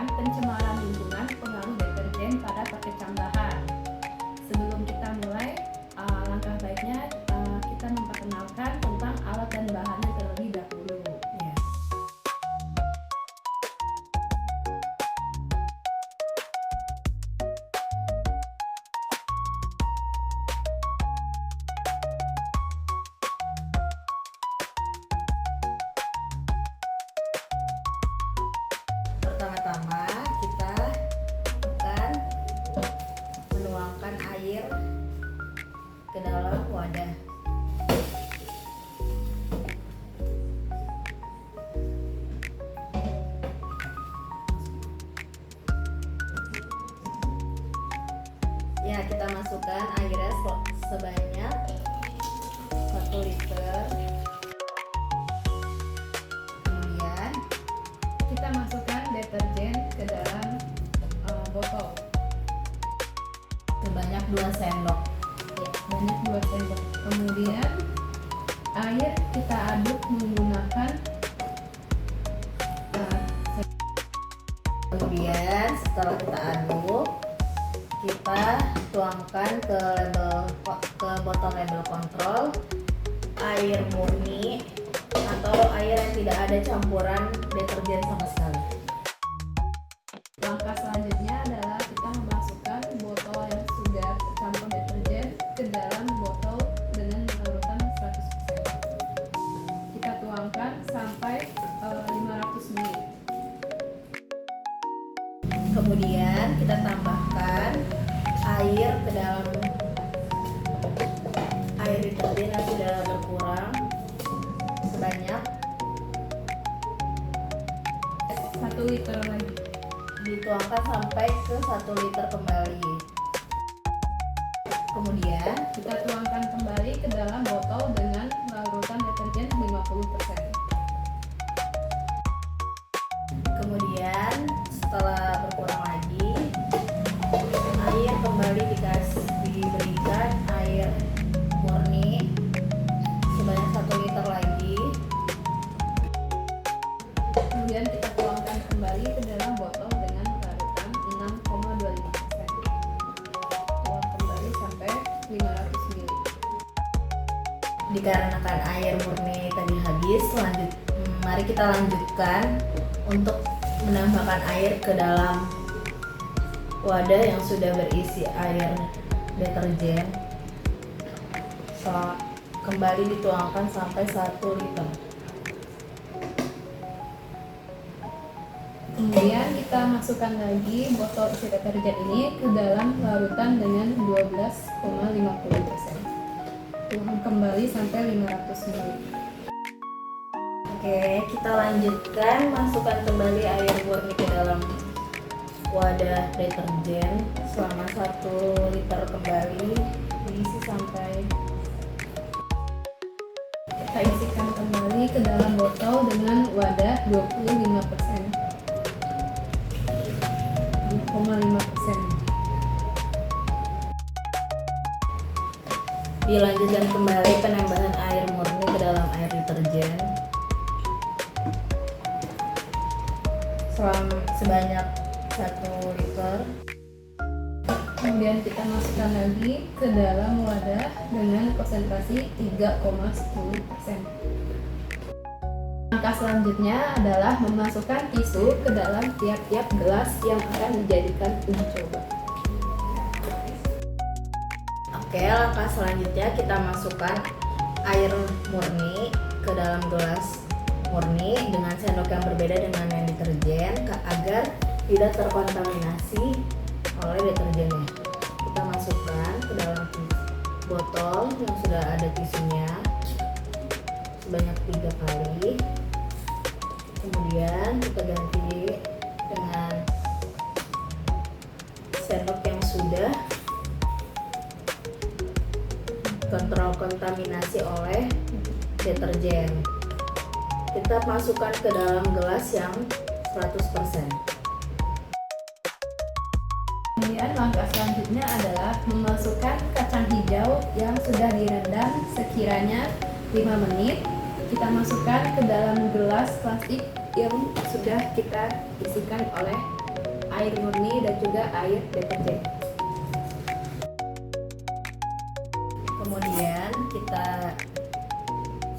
tentang pencemaran lingkungan pengaruh deterjen pada paket bahan. Sebelum kita mulai, langkah baiknya kita memperkenalkan tentang alat dan bahannya terlebih dahulu. Ya. Pertama-tama kita akan menuangkan air ke dalam wadah. Ya, kita masukkan airnya sebanyak 1 liter. Kemudian Kita masukkan deterjen ke dalam botol. sebanyak 2 sendok. Ya, banyak 2 sendok. Kemudian air kita aduk menggunakan Kemudian setelah kita aduk, kita tuangkan ke botol label kontrol air murni atau air yang tidak ada campuran deterjen sama sekali. Langkah selanjutnya adalah kita memasukkan botol yang sudah tercampur deterjen ke dalam botol dengan larutan 100%. Kita tuangkan sampai 500 ml. Kemudian kita tambahkan air ke dalam air deterjen yang sudah berkurang sebanyak 1 liter lagi. dituangkan sampai ke 1 liter kembali. Kemudian Kita tuangkan kembali ke dalam botol dengan larutan deterjen 50%. Kemudian setelah berkurang lagi, air kembali diberikan air murni sebanyak 1 liter lagi. Kemudian kita tuangkan kembali ke dalam botol dengan larutan 6,25%. Tuang kembali sampai 500 ml. Dikarenakan air murni tadi habis, mari kita lanjutkan untuk menambahkan air ke dalam wadah yang sudah berisi air deterjen. Kembali dituangkan sampai 1 liter. Kemudian kita masukkan lagi botol isi deterjen ini ke dalam larutan dengan 12,50%. Tuang kembali sampai 500 ml. Oke, kita lanjutkan masukkan kembali air murni ke dalam wadah deterjen selama 1 liter kembali, diisi sampai Kita isikan kembali ke dalam botol dengan wadah 25%. 2,5%. dilanjutkan kembali penambahan air murni ke dalam air deterjen sebanyak 1 liter. Kemudian kita masukkan lagi ke dalam wadah dengan konsentrasi 3,10%. Langkah selanjutnya adalah memasukkan tisu ke dalam tiap-tiap gelas yang akan dijadikan uji coba. Oke, langkah selanjutnya kita masukkan air murni ke dalam gelas murni dengan sendok yang berbeda dengan yang deterjen agar tidak terkontaminasi oleh deterjennya. Kita masukkan ke dalam botol yang sudah ada tisunya sebanyak 3 kali. Kemudian kita ganti dengan sendok yang sudah kontrol kontaminasi oleh deterjen. Kita masukkan ke dalam gelas yang 100%. Kemudian langkah selanjutnya adalah memasukkan kacang hijau yang sudah direndam sekiranya 5 menit. Kita masukkan ke dalam gelas plastik yang sudah kita isikan oleh air murni dan juga air deterjen. Kemudian kita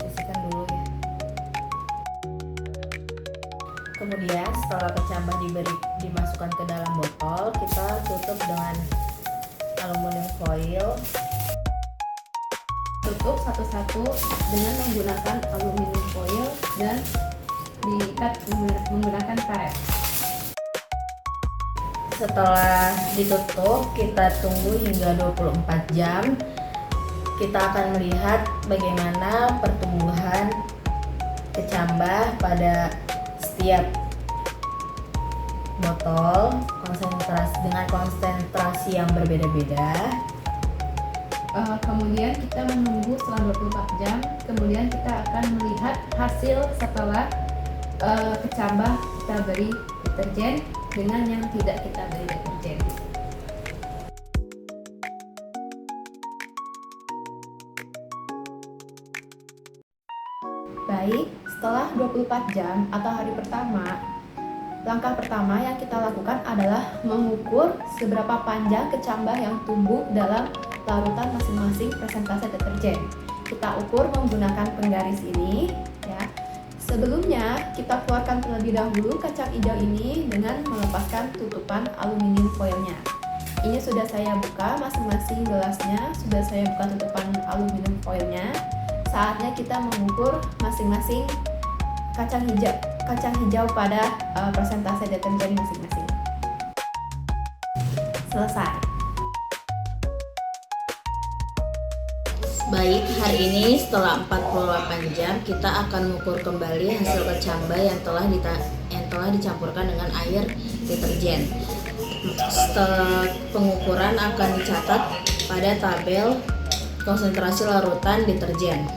sisihkan dulu ya. Kemudian setelah kecambah dimasukkan ke dalam botol, kita tutup dengan aluminium foil. Tutup satu-satu dengan menggunakan aluminium foil dan diikat menggunakan karet. Setelah ditutup, kita tunggu hingga 24 jam. Kita akan melihat bagaimana pertumbuhan kecambah pada setiap botol dengan konsentrasi yang berbeda-beda. Kemudian kita menunggu selama 24 jam. Kemudian kita akan melihat hasil setelah kecambah kita beri deterjen dengan yang tidak kita beri deterjen. Baik, setelah 24 jam atau hari pertama, langkah pertama yang kita lakukan adalah mengukur seberapa panjang kecambah yang tumbuh dalam larutan masing-masing presentase deterjen. Kita ukur menggunakan penggaris ini ya. Sebelumnya kita keluarkan terlebih dahulu kacang hijau ini dengan melepaskan tutupan aluminium foilnya. Ini sudah saya buka masing-masing gelasnya, sudah saya buka tutupan aluminium foilnya. Saatnya kita mengukur masing-masing kacang hijau pada presentase deterjen masing-masing. Selesai. Baik, hari ini setelah 48 jam kita akan mengukur kembali hasil kecambah yang telah dicampurkan dengan air deterjen. Setelah pengukuran akan dicatat pada tabel konsentrasi larutan deterjen.